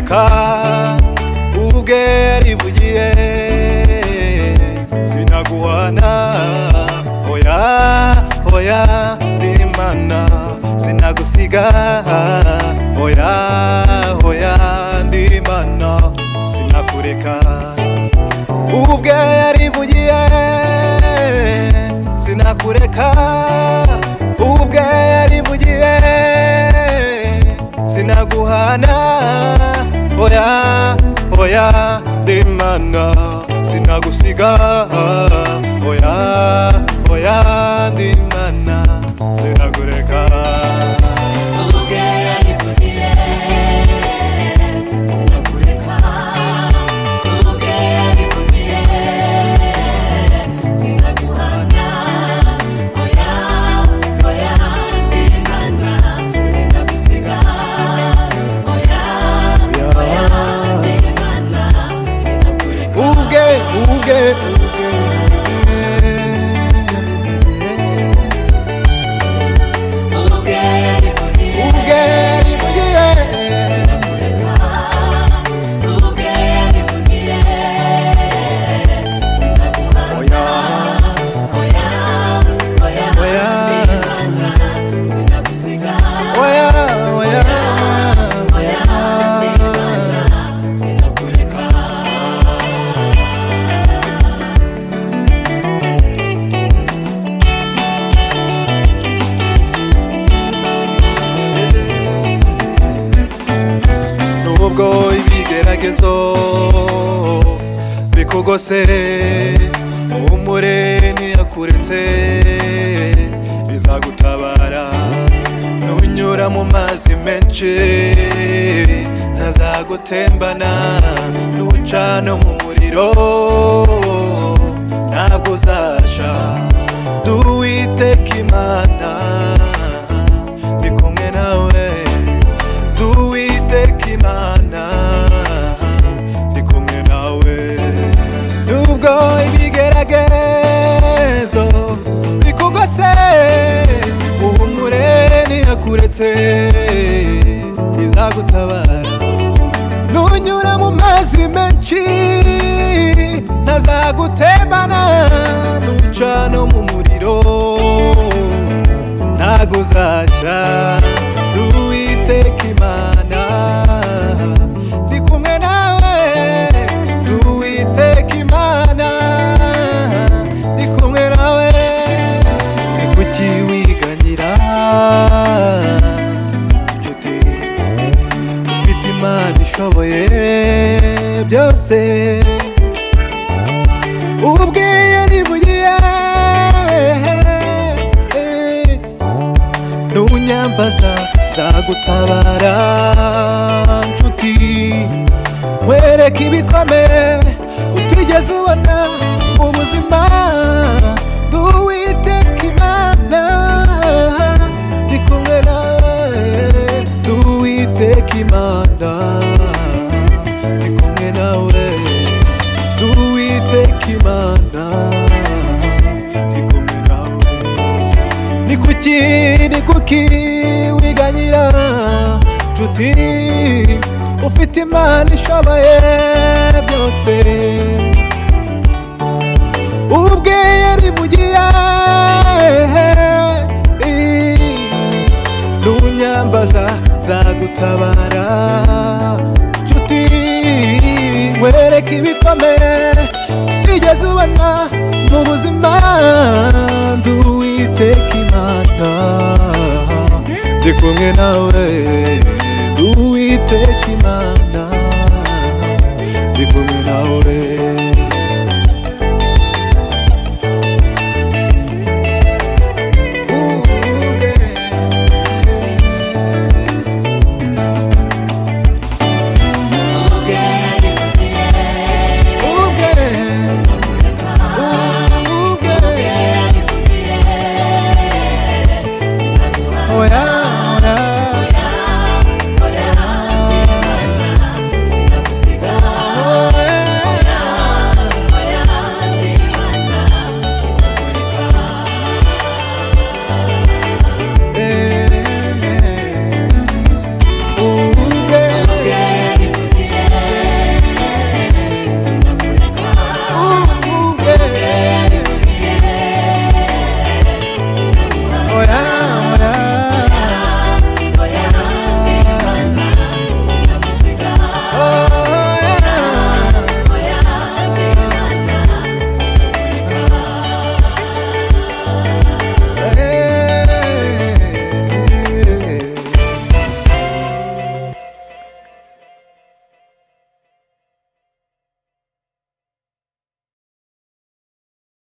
sinakureka ubwe yarivugiye sinaguhana oya oya ndimana sinagusiga oya oya ndimana sinakureka ubwe yarivugiye sinakureka ubwe yarivugiye sinaguhana oya oya ndimana sinagusiga oya oya ndimana sinakureka ubwe yarivugiye sinakureka ubwe yarivugiye sinaguhana oya oya ndimana sinagusiga oya oya ndimana sinakureka ubwe nubwo ibigeragezo bikugose umure ntiyakuretse bizagutabara nunyura mu mazi menshi ntazagutembana nuca no mu muriro ntabwo uzasha duwiteka imana ndi kumwe nawe duwiteka imana ndi kumwe nawe nubwo ibigeragezo bikugose uhumure ntiyakuretse izagutabara nunyura mu mazi menshi ntazagutembana nuca no mu muriro ntago uzasha duwiteka imana ndi kumwe nawe duwiteka imana ndi kumwe nawe ni kuki wiganyira nshuti ufite imana ishoboye byose ubwe yarivugiye nunyambaza nzagutabara nshuti nkwereka ibikomeye utigeze ubona mu buzima duwiteka imana ndi kumwe nawe duwiteka imana ndi kumwe nawe duwiteka imana ndi kumwe nawe ni kuki wiganyira nshuti ufite imana ishoboye byose ubwe yarivugiye nunyambaza nzagutabara nshuti nkwereka ibikomeye utigeze ubona mu buzima duwiteka imana ndi kumwe nawe duwiteka imana ndi kumwe nawe